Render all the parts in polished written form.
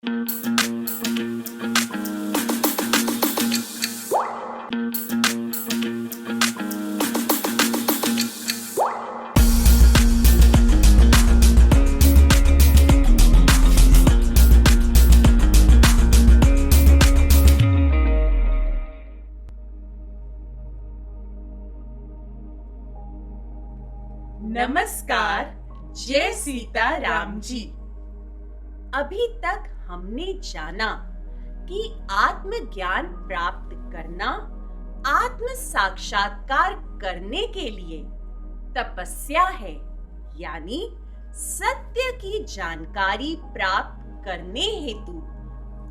नमस्कार। जय सीता राम जी। अभी तक हमने जाना कि आत्मज्ञान प्राप्त करना आत्म साक्षात्कार करने के लिए तपस्या है, यानी सत्य की जानकारी प्राप्त करने हेतु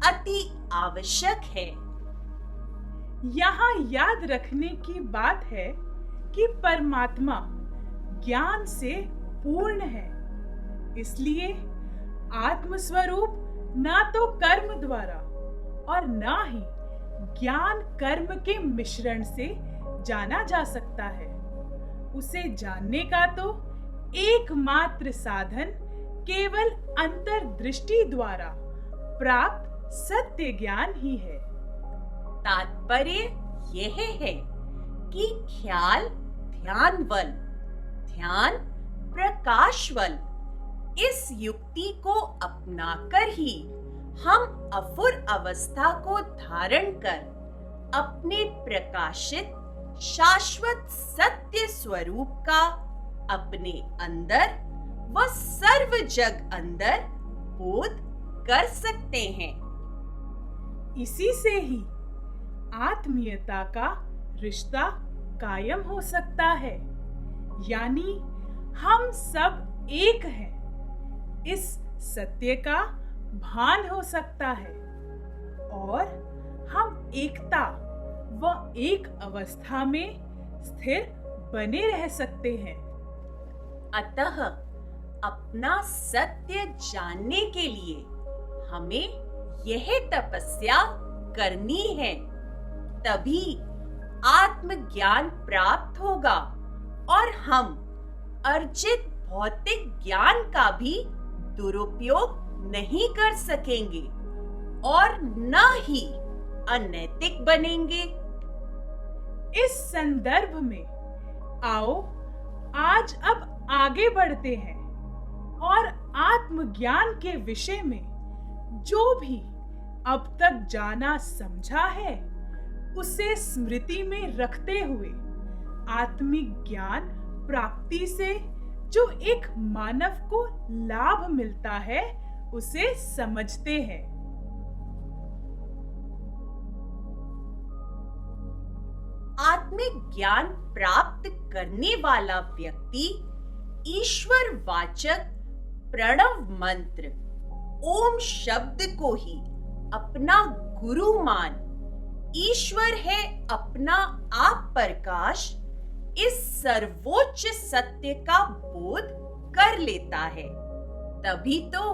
अति आवश्यक है। यहाँ याद रखने की बात है कि परमात्मा ज्ञान से पूर्ण है, इसलिए आत्म स्वरूप ना तो कर्म द्वारा और ना ही ज्ञान कर्म के मिश्रण से जाना जा सकता है। उसे जानने का तो एकमात्र साधन केवल अंतर्दृष्टि द्वारा प्राप्त सत्य ज्ञान ही है। तात्पर्य यह है कि ख्याल ध्यानवल, ध्यान प्रकाशवल, इस युक्ति को अपनाकर ही हम अफुर अवस्था को धारण कर अपने प्रकाशित शाश्वत सत्य स्वरूप का अपने अंदर व सर्व जग अंदर बोध कर सकते हैं। इसी से ही आत्मीयता का रिश्ता कायम हो सकता है, यानी हम सब एक हैं, इस सत्य का भान हो सकता है और हम एकता व एक अवस्था में स्थिर बने रह सकते हैं। अतः अपना सत्य जानने के लिए हमें यह तपस्या करनी है, तभी आत्मज्ञान प्राप्त होगा और हम अर्जित भौतिक ज्ञान का भी दुरुपयोग नहीं कर सकेंगे और न ही अनैतिक बनेंगे। इस संदर्भ में आओ आज अब आगे बढ़ते हैं और आत्मज्ञान के विषय में जो भी अब तक जाना समझा है उसे स्मृति में रखते हुए आत्मिक ज्ञान प्राप्ति से जो एक मानव को लाभ मिलता है उसे समझते हैं। आत्मिक ज्ञान प्राप्त करने वाला व्यक्ति ईश्वर वाचक प्रणव मंत्र ओम शब्द को ही अपना गुरु मान ईश्वर है अपना आप प्रकाश, इस सर्वोच्च सत्य का बोध कर लेता है, तभी तो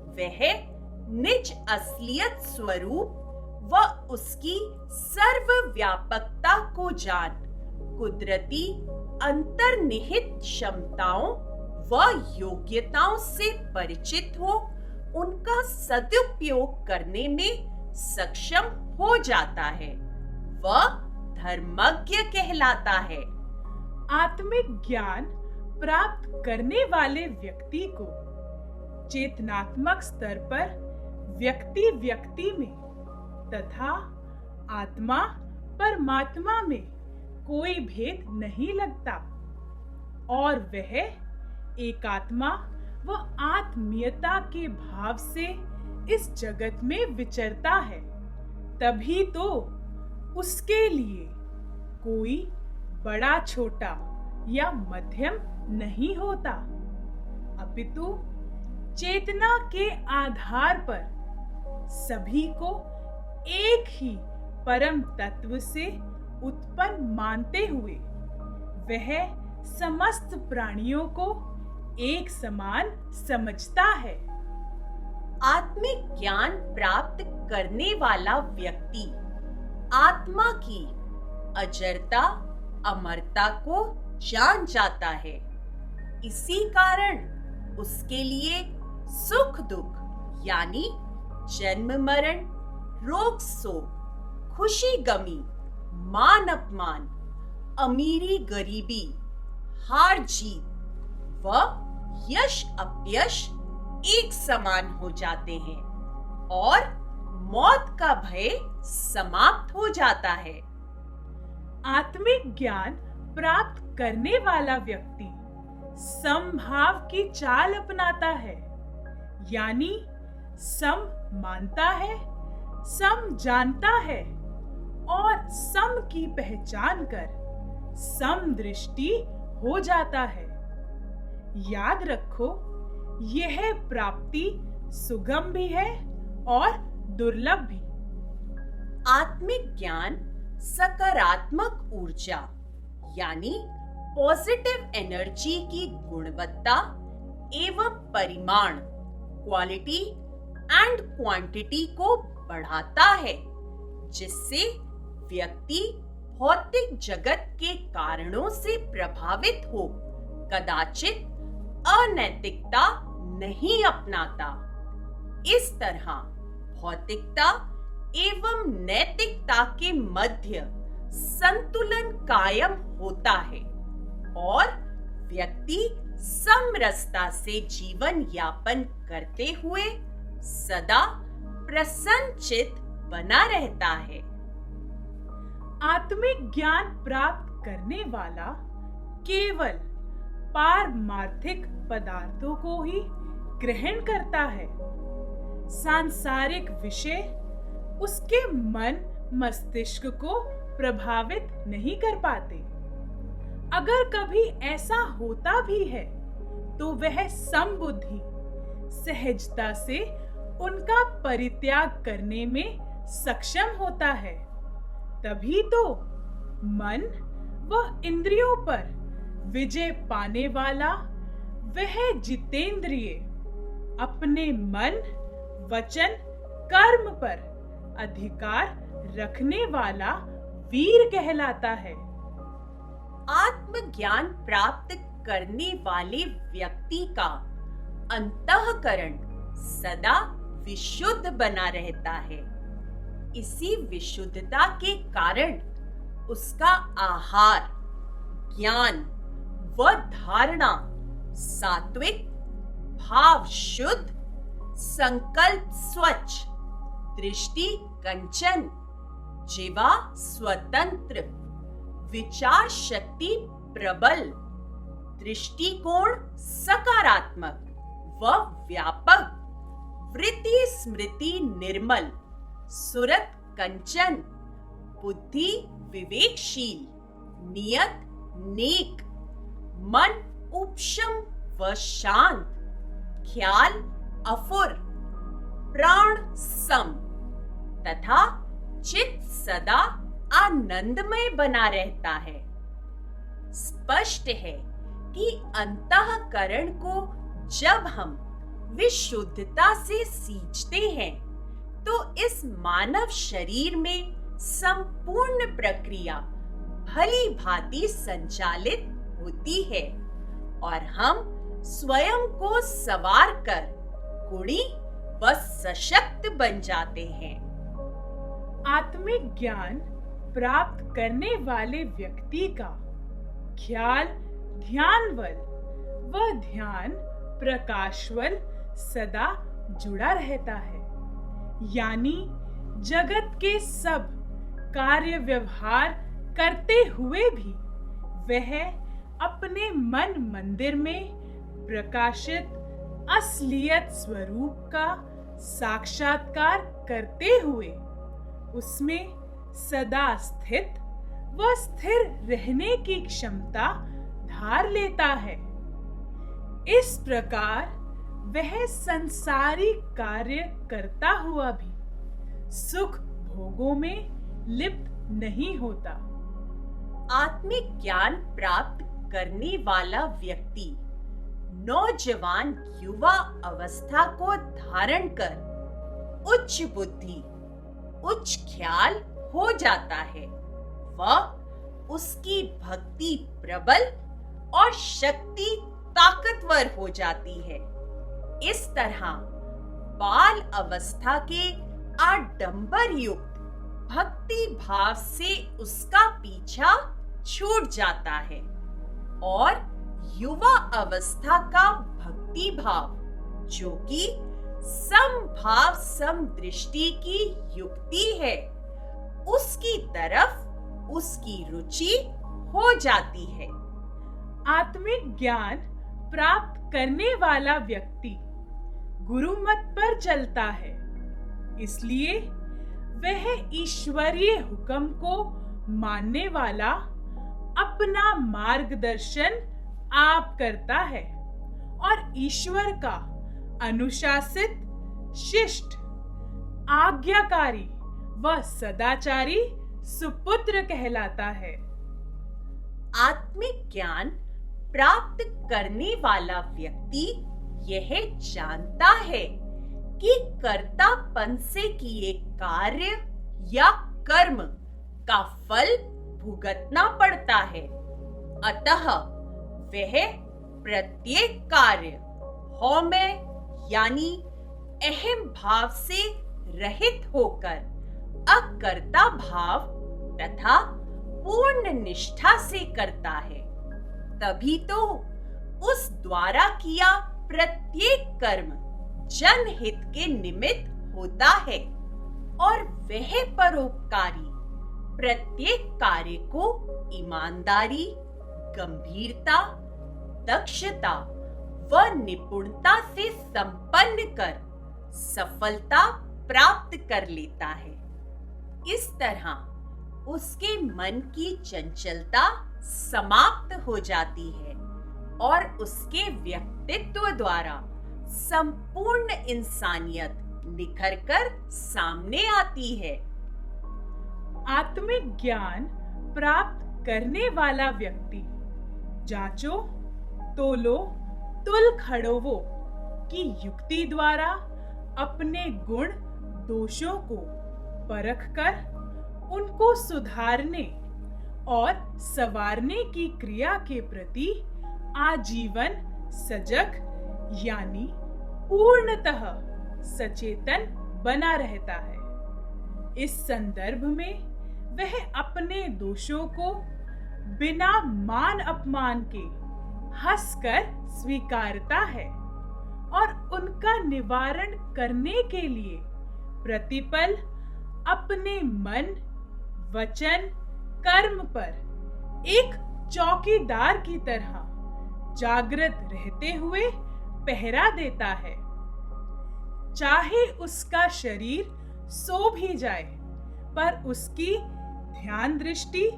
वह निज असलियत स्वरूप व उसकी सर्वव्यापकता को जान कुदरती अंतर्निहित क्षमताओं व योग्यताओं से परिचित हो उनका सदुपयोग करने में सक्षम हो जाता है, वह धर्मज्ञ कहलाता है। आत्मिक ज्ञान प्राप्त करने वाले व्यक्ति को चेतनात्मक स्तर पर व्यक्ति व्यक्ति में तथा आत्मा परमात्मा में कोई भेद नहीं लगता और वह एकात्मा व आत्मीयता के भाव से इस जगत में विचरता है, तभी तो उसके लिए कोई बड़ा छोटा या मध्यम नहीं होता, अपितु चेतना के आधार पर सभी को एक ही परम तत्व से उत्पन्न मानते हुए वह समस्त प्राणियों को एक समान समझता है। आत्मिक ज्ञान प्राप्त करने वाला व्यक्ति आत्मा की अजरता अमरता को जान जाता है, इसी कारण उसके लिए सुख दुख यानी जन्म मरण, रोग शोक, खुशी गमी, मान अपमान, अमीरी गरीबी, हार जीत व यश अपयश एक समान हो जाते हैं और मौत का भय समाप्त हो जाता है। आत्मिक ज्ञान प्राप्त करने वाला व्यक्ति समभाव की चाल अपनाता है, यानी सम मानता है, सम जानता है और सम की पहचान कर सम दृष्टि हो जाता है। याद रखो, यह प्राप्ति सुगम भी है और दुर्लभ भी। आत्मिक ज्ञान सकारात्मक ऊर्जा यानी पॉजिटिव एनर्जी की गुणवत्ता एवं परिमाण क्वालिटी एंड क्वांटिटी को बढ़ाता है, जिससे व्यक्ति भौतिक जगत के कारणों से प्रभावित हो कदाचित अनैतिकता नहीं अपनाता। इस तरह भौतिकता एवं नैतिकता के मध्य संतुलन कायम होता है और व्यक्ति समरसता से जीवन यापन करते हुए सदा प्रसन्नचित बना रहता है। आत्मिक ज्ञान प्राप्त करने वाला केवल पारमार्थिक पदार्थों को ही ग्रहण करता है। सांसारिक विषय उसके मन मस्तिष्क को प्रभावित नहीं कर पाते। अगर कभी ऐसा होता भी है तो वह समबुद्धि सहजता से उनका परित्याग करने में सक्षम होता है। तभी तो मन व इंद्रियों पर विजय पाने वाला वह जितेंद्रिय अपने मन, वचन, कर्म पर अधिकार रखने वाला वीर कहलाता है। आत्मज्ञान प्राप्त करने वाले व्यक्ति का अंतःकरण सदा विशुद्ध बना रहता है। इसी विशुद्धता के कारण उसका आहार, ज्ञान व धारणा सात्विक, भाव शुद्ध, संकल्प स्वच्छ, दृष्टि कंचन, जीवा स्वतंत्र, विचार शक्ति प्रबल, दृष्टिकोण सकारात्मक व व्यापक, वृत्ति स्मृति निर्मल, सुरत कंचन, बुद्धि विवेकशील, नियत नेक, मन उपशम व शांत, ख्याल अफुर, प्राण सम तथा चित्त सदा आनंदमय बना रहता है। स्पष्ट है कि अंतःकरण को जब हम विशुद्धता से सींचते हैं तो इस मानव शरीर में संपूर्ण प्रक्रिया भली भांति संचालित होती है और हम स्वयं को सवार कर गुणी व सशक्त बन जाते हैं। आत्मिक ज्ञान प्राप्त करने वाले व्यक्ति का ख्याल ध्यानवल व ध्यान प्रकाशवल सदा जुड़ा रहता है, यानी जगत के सब कार्य व्यवहार करते हुए भी वह अपने मन मंदिर में प्रकाशित असलियत स्वरूप का साक्षात्कार करते हुए उसमें सदा स्थित व स्थिर रहने की क्षमता धार लेता है। इस प्रकार वह संसारी कार्य करता हुआ भी सुख भोगों में लिप्त नहीं होता। आत्मिक ज्ञान प्राप्त करने वाला व्यक्ति नौजवान युवा अवस्था को धारण कर उच्च बुद्धि, उच्च ख्याल हो जाता है व उसकी भक्ति प्रबल और शक्ति ताकतवर हो जाती है। इस तरह बाल अवस्था के आडंबर युक्त भक्ति भाव से उसका पीछा छूट जाता है और युवा अवस्था का भक्ति भाव, जो कि समभाव समदृष्टि की युक्ति है, उसकी तरफ उसकी रुचि हो जाती है। आत्मिक ज्ञान प्राप्त करने वाला व्यक्ति गुरु मत पर चलता है, इसलिए वह ईश्वरीय हुक्म को मानने वाला अपना मार्गदर्शन आप करता है और ईश्वर का अनुशासित, शिष्ट, आज्ञाकारी व सदाचारी सुपुत्र कहलाता है। आत्मिक ज्ञान प्राप्त करने वाला व्यक्ति यह जानता है कि कर्तापन से किए कार्य या कर्म का फल भुगतना पड़ता है, अतः वह प्रत्येक कार्य हौमै यानी अहम भाव से रहित होकर अकर्ता भाव तथा पूर्ण निष्ठा से करता है। तभी तो उस द्वारा किया प्रत्येक कर्म जनहित के निमित्त होता है और वह परोपकारी प्रत्येक कार्य को ईमानदारी, गंभीरता, दक्षता व निपुणता से संपन्न कर सफलता प्राप्त कर लेता है। इस तरह उसके मन की चंचलता समाप्त हो जाती है और उसके व्यक्तित्व द्वारा संपूर्ण इंसानियत निखर कर सामने आती है। आत्मिक ज्ञान प्राप्त करने वाला व्यक्ति जांचो, तोलो, तुल खड़ोवो की युक्ति द्वारा अपने गुण दोषों को परखकर उनको सुधारने और संवारने की क्रिया के प्रति आजीवन सजग यानी पूर्णतः सचेतन बना रहता है। इस संदर्भ में वह अपने दोषों को बिना मान अपमान के हंसकर स्वीकारता है और उनका निवारण करने के लिए प्रतिपल अपने मन, वचन, कर्म पर एक चौकीदार की तरह जागृत रहते हुए पहरा देता है। चाहे उसका शरीर सो भी जाए, पर उसकी ध्यान दृष्टि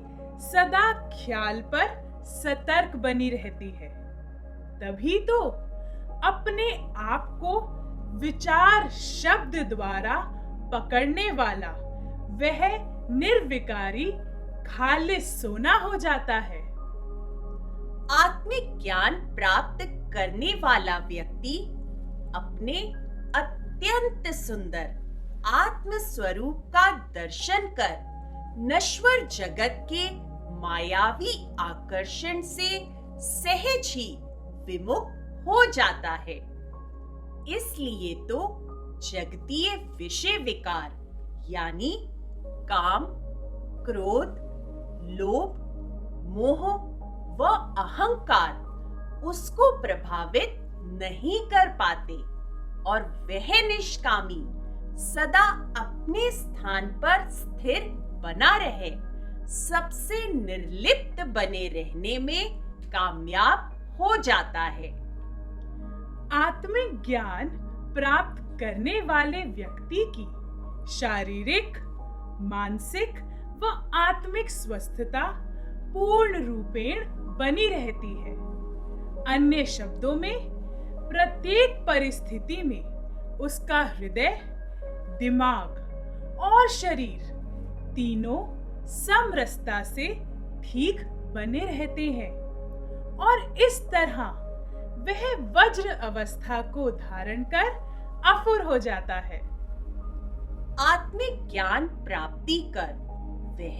सदा ख्याल पर सतर्क बनी रहती है। तभी तो अपने आप को विचार शब्द द्वारा पकड़ने वाला वह निर्विकारी खालिस सोना हो जाता है। आत्मिक ज्ञान प्राप्त करने वाला व्यक्ति अपने अत्यंत सुंदर आत्म स्वरूप का दर्शन कर नश्वर जगत के मायावी आकर्षण से सहज ही विमुख हो जाता है। इसलिए तो जगतीय विषय विकार यानी काम, क्रोध, लोभ, मोह व अहंकार उसको प्रभावित नहीं कर पाते और वह निष्कामी सदा अपने स्थान पर स्थिर बना रहे, सबसे निर्लिप्त बने रहने में कामयाब हो जाता है। आत्मिक ज्ञान प्राप्त करने वाले व्यक्ति की शारीरिक, मानसिक व आत्मिक स्वस्थता पूर्ण रूपेण बनी रहती है। अन्य शब्दों में, प्रत्येक परिस्थिति में उसका हृदय, दिमाग और शरीर तीनों समरसता से ठीक बने रहते हैं और इस तरह वह वज्र अवस्था को धारण कर अफुर हो जाता है। आत्मिक ज्ञान प्राप्ति कर वह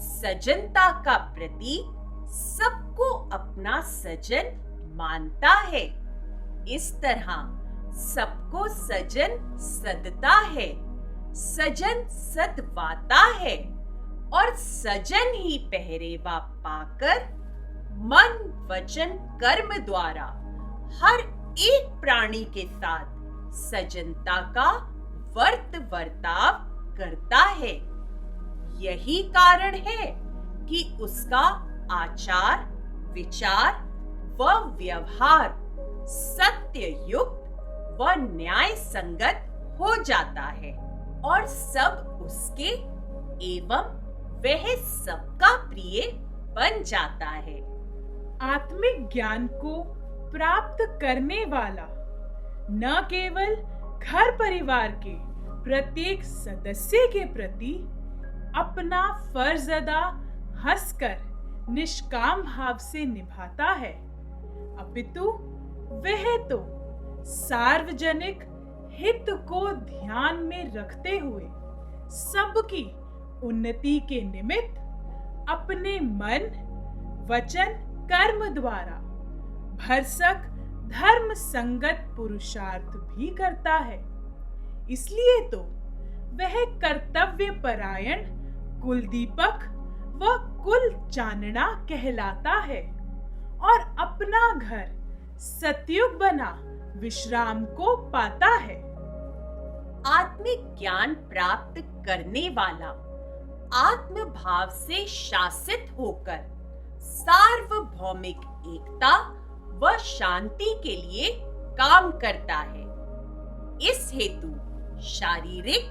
सजनता का प्रतीक सबको अपना सजन मानता है। इस तरह सबको सजन सदता है, सजन सदवाता है, और सजन ही पहरेवा पाकर मन वचन कर्म द्वारा हर एक प्राणी के साथ सजनता का वर्ताव करता है। यही कारण है कि उसका आचार, विचार व व्यवहार सत्ययुक्त व न्याय संगत हो जाता है और सब उसके एवं वह सबका प्रिय बन जाता है। आत्मिक ज्ञान को प्राप्त करने वाला न केवल घर परिवार के प्रत्येक सदस्य के प्रति अपना फर्ज अदा हंसकर निष्काम भाव से निभाता है, अपितु वह तो सार्वजनिक हित को ध्यान में रखते हुए सबकी उन्नति के निमित्त अपने मन, वचन, कर्म द्वारा भरसक धर्म संगत पुरुषार्थ भी करता है। इसलिए तो वह कर्तव्य परायण कुलदीपक व कुल चानना कहलाता है और अपना घर सतयुग बना विश्राम को पाता है। आत्मिक ज्ञान प्राप्त करने वाला आत्म भाव से शासित होकर सार्वभौमिक एकता व शांति के लिए काम करता है। इस हेतु शारीरिक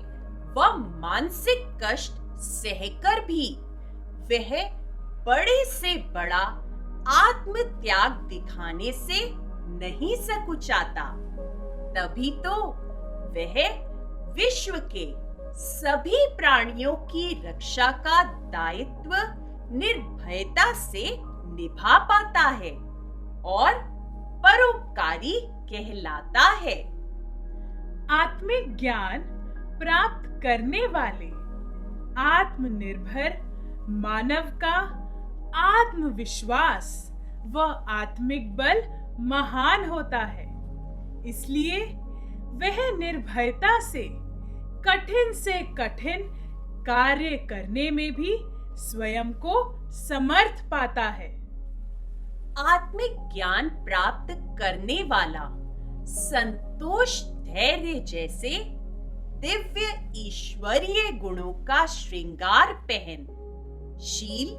व मानसिक कष्ट सहकर भी वह बड़े से बड़ा आत्म त्याग दिखाने से नहीं सकुचाता। तभी तो वह विश्व के सभी प्राणियों की रक्षा का दायित्व निर्भयता से निभा पाता है और परोपकारी कहलाता है। आत्मिक ज्ञान प्राप्त करने वाले आत्मनिर्भर मानव का आत्मविश्वास व आत्मिक बल महान होता है। इसलिए वह निर्भयता से कठिन कार्य करने में भी स्वयं को समर्थ पाता है। आत्मिक ज्ञान प्राप्त करने वाला संतोष, धैर्य जैसे दिव्य ईश्वरीय गुणों का श्रृंगार पहन शील,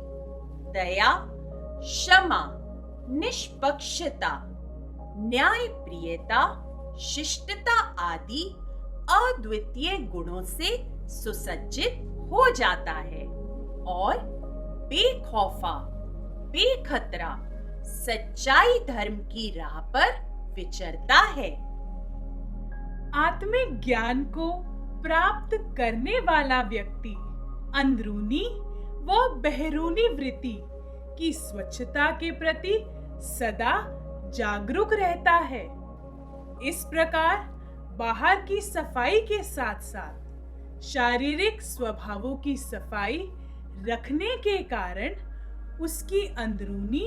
दया, क्षमा, निष्पक्षता, न्यायप्रियता, शिष्टता आदि अद्वितीय गुणों से सुसज्जित हो जाता है और बेखौफा, बेखतरा सच्चाई धर्म की राह पर विचरता है। आत्मिक ज्ञान को प्राप्त करने वाला व्यक्ति अंदरूनी व बहरूनी वृत्ति की स्वच्छता के प्रति सदा जागरूक रहता है। इस प्रकार बाहर की सफाई के साथ साथ शारीरिक स्वभावों की सफाई रखने के कारण उसकी अंदरूनी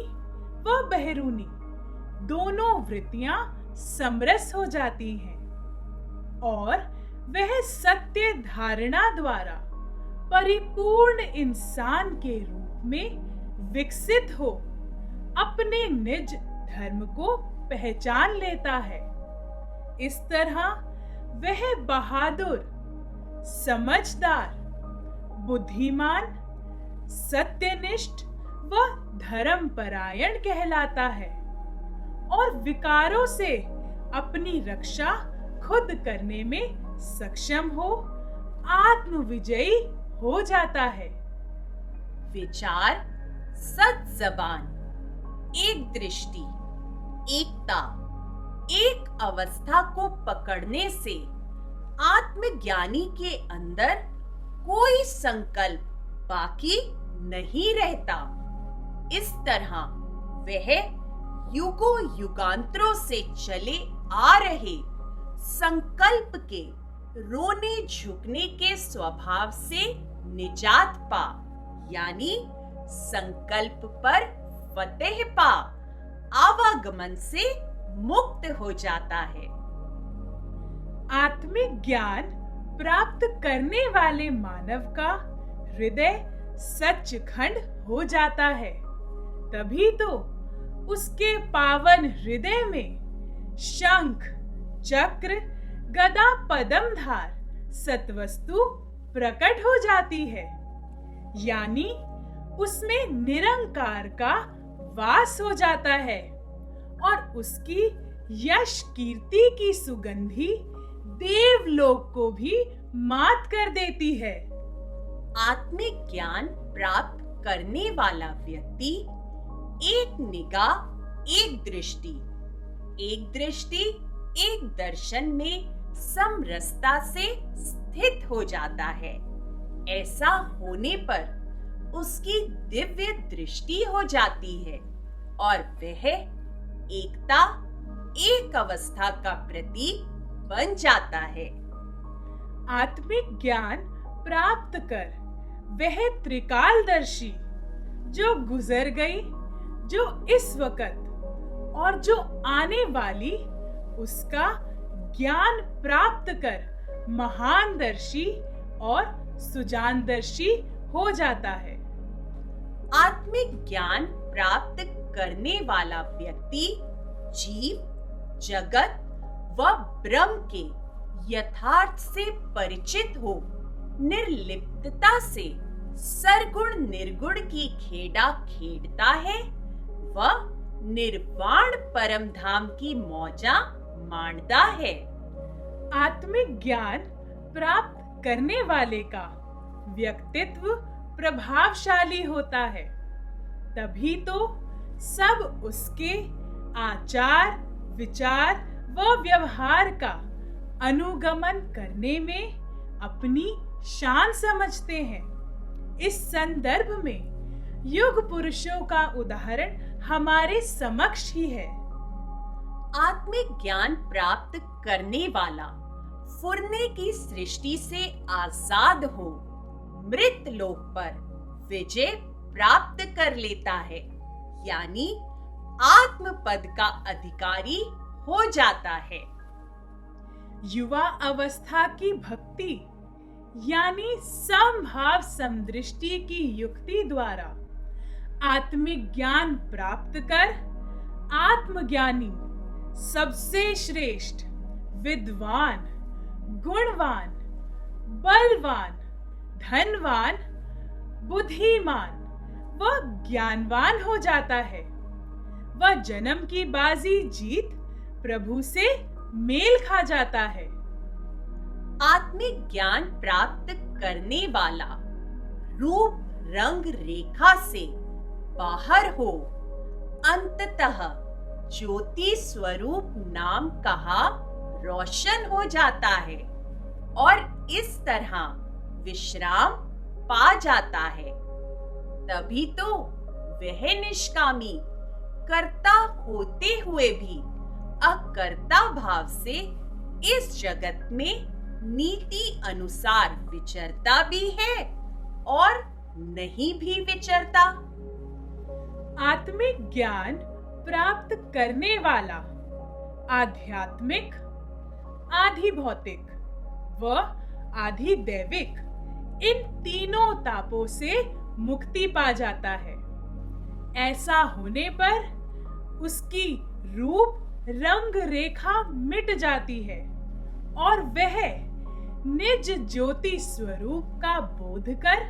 व बहरूनी दोनों वृत्तियां समरस हो जाती हैं और वह सत्य धारणा द्वारा परिपूर्ण इंसान के रूप में विकसित हो अपने निज धर्म को पहचान लेता है। इस तरह वह बहादुर, समझदार, बुद्धिमान, सत्यनिष्ठ व धर्मपरायण कहलाता है और विकारों से अपनी रक्षा खुद करने में सक्षम हो आत्मविजयी हो जाता है। विचार, सत जबान, एक दृष्टि, एकता, एक अवस्था को पकड़ने से आत्मज्ञानी के अंदर कोई संकल्प बाकी नहीं रहता। इस तरह वह युगों युगांतरों से चले आ रहे संकल्प के रोने झुकने के स्वभाव से निजात पा, यानी संकल्प पर फतेह पा आवागमन से मुक्त हो जाता है। आत्मिक ज्ञान प्राप्त करने वाले मानव का हृदय सचखंड हो जाता है। तभी तो उसके पावन हृदय में शंख, चक्र, गदा, पद्मधार सत्वस्तु प्रकट हो जाती है। यानी उसमें निरंकार का वास हो जाता है और उसकी यश कीर्ति की सुगंधी देवलोक को भी मात कर देती है। आत्मिक ज्ञान प्राप्त करने वाला व्यक्ति एक निगाह, एक दृष्टि, एक दर्शन में समरसता से स्थित हो जाता है। ऐसा होने पर उसकी दिव्य दृष्टि हो जाती है और वह एकता, एक अवस्था का प्रतीक बन जाता है। आत्मिक ज्ञान प्राप्त कर वह त्रिकालदर्शी जो गुजर गई, जो इस वक्त और जो आने वाली, उसका ज्ञान प्राप्त कर महानदर्शी और सुजानदर्शी हो जाता है। आत्मिक ज्ञान प्राप्त करने वाला व्यक्ति जीव, जगत व ब्रह्म के यथार्थ से परिचित हो निर्लिप्तता से सरगुण निर्गुण की खेड़ा खेड़ता है व निर्वाण परम धाम की मौजा माणता है। आत्मिक ज्ञान प्राप्त करने वाले का व्यक्तित्व प्रभावशाली होता है। तभी तो सब उसके आचार, विचार व व्यवहार का अनुगमन करने में अपनी शान समझते हैं। इस संदर्भ में युग पुरुषों का उदाहरण हमारे समक्ष ही है। आत्मिक ज्ञान प्राप्त करने वाला फुरने की सृष्टि से आजाद हो मृत लोक पर विजय प्राप्त कर लेता है, यानी आत्म पद का अधिकारी हो जाता है। युवा अवस्था की भक्ति यानी समभाव समदृष्टि की युक्ति द्वारा आत्मिक ज्ञान प्राप्त कर आत्मज्ञानी सबसे श्रेष्ठ, विद्वान, गुणवान, बलवान, धनवान, बुद्धिमान व ज्ञानवान हो जाता है। वह जन्म की बाजी जीत प्रभु से मेल खा जाता है। आत्मिक ज्ञान प्राप्त करने वाला रूप रंग रेखा से बाहर हो अंततः ज्योति स्वरूप नाम कहा रोशन हो जाता है और इस तरह विश्राम पा जाता है। तभी तो वह निष्कामी कर्ता होते हुए भी अकर्ता भाव से इस जगत में नीति अनुसार विचरता भी है और नहीं भी विचरता। आत्मिक ज्ञान प्राप्त करने वाला आध्यात्मिक, आधि भौतिक व आधि दैविक इन तीनों तापों से मुक्ति पा जाता है। ऐसा होने पर उसकी रूप रंग रेखा मिट जाती है और वह निज ज्योति स्वरूप का बोध कर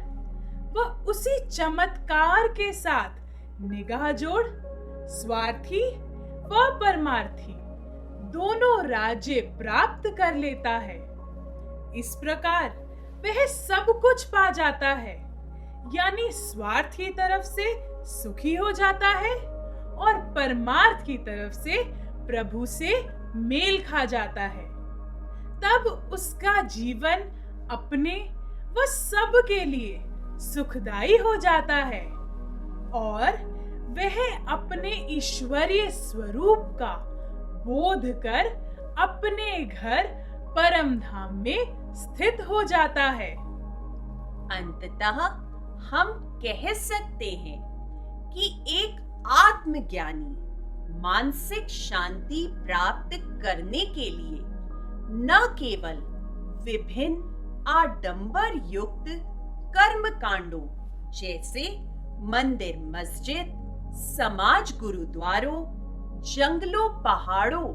वह उसी चमत्कार के साथ निगाह जोड़ स्वार्थी व परमार्थी दोनों राज्य प्राप्त कर लेता है। इस प्रकार वह सब कुछ पा जाता है, यानी स्वार्थ की तरफ से सुखी हो जाता है और परमार्थ की तरफ से प्रभु से मेल खा जाता है। तब उसका जीवन अपने व सब के लिए सुखदायी हो जाता है और वह अपने ईश्वरीय स्वरूप का बोध कर अपने घर परम धाम में स्थित हो जाता है। अंततः हम कह सकते हैं कि एक आत्मज्ञानी मानसिक शांति प्राप्त करने के लिए न केवल विभिन्न आडंबर युक्त कर्म कांडों जैसे मंदिर मस्जिद, समाज गुरुद्वारों, जंगलों पहाड़ों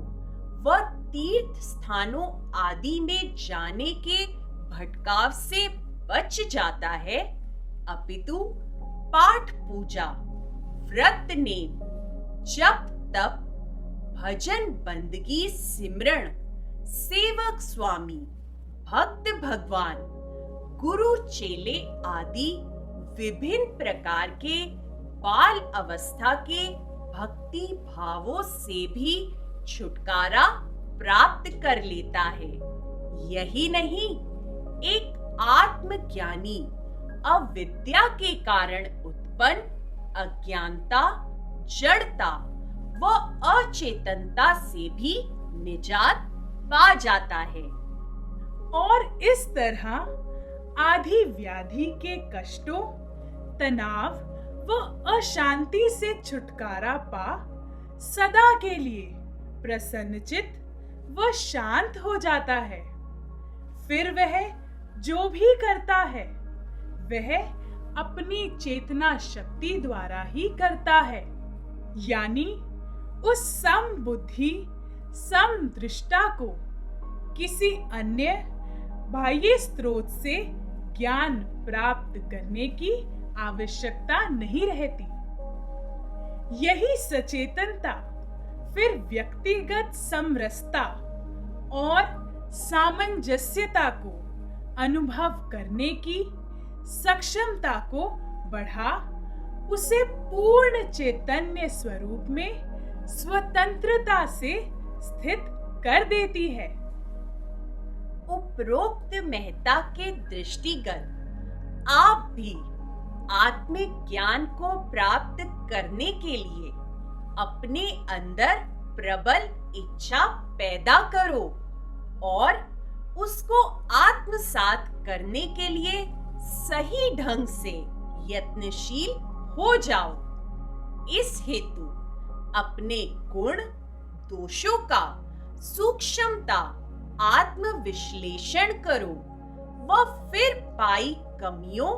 व तीर्थ स्थानों आदि में जाने के भटकाव से बच जाता है, अपितु पाठ पूजा, व्रत नेम, जप तप, भजन बंदगी सिमरण, सेवक स्वामी, भक्त भगवान, गुरु चेले आदि विभिन्न प्रकार के बाल अवस्था के भक्ति भावों से भी छुटकारा प्राप्त कर लेता है। यही नहीं, एक आत्मज्ञानी अविद्या के कारण उत्पन्न अज्ञानता, जड़ता व अचेतनता से भी निजात पा जाता है और इस तरह आदि व्याधि के कष्टों, तनाव व अशांति से छुटकारा पा सदा के लिए प्रसन्नचित्त व शांत हो जाता है। फिर वह जो भी करता है वह अपनी चेतना शक्ति द्वारा ही करता है, यानी उस समबुद्धि समदृष्टा को किसी अन्य बाह्य स्रोत से ज्ञान प्राप्त करने की आवश्यकता नहीं रहती। यही सचेतनता फिर व्यक्तिगत समरसता और सामंजस्यता को अनुभव करने की सक्षमता को बढ़ा उसे पूर्ण चैतन्य स्वरूप में स्वतंत्रता से स्थित कर देती है। उपरोक्त महत्ता के दृष्टिगत आप भी आत्मिक ज्ञान को प्राप्त करने के लिए अपने अंदर प्रबल इच्छा पैदा करो और उसको आत्मसात करने के लिए सही ढंग से यत्नशील हो जाओ। इस हेतु अपने गुण दोषों का सूक्ष्मता आत्म विश्लेषण करो व फिर पाई कमियों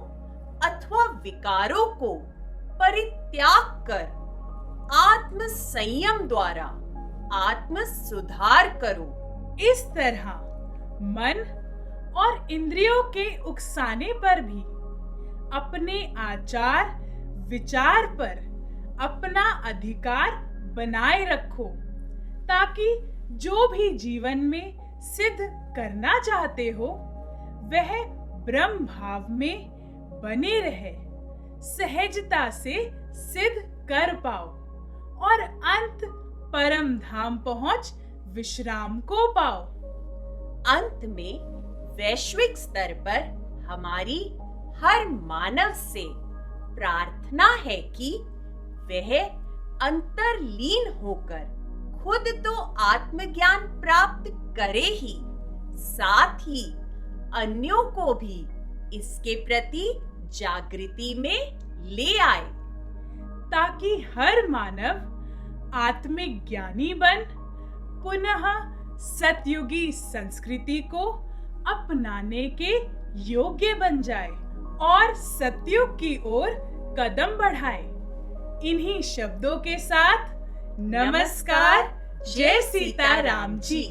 अथवा विकारों को परित्याग कर आत्म संयम द्वारा आत्म सुधार करो। इस तरह मन और इंद्रियों के उकसाने पर भी अपने आचार विचार पर अपना अधिकार बनाए रखो, ताकि जो भी जीवन में सिद्ध करना चाहते हो वह ब्रह्म भाव में बने रहे, सहजता से सिद्ध कर पाओ और अंत परम धाम पहुंच विश्राम को पाओ। अंत में वैश्विक स्तर पर हमारी हर मानव से प्रार्थना है कि वह अंतर्लीन होकर खुद तो आत्मज्ञान प्राप्त करे ही, साथ ही अन्यों को भी इसके प्रति जागृति में ले आए, ताकि हर मानव आत्मिक ज्ञानी बन पुनः सतयुगी संस्कृति को अपनाने के योग्य बन जाए और सतयुग की ओर कदम बढ़ाए। इन्हीं शब्दों के साथ नमस्कार। जय सीताराम जी।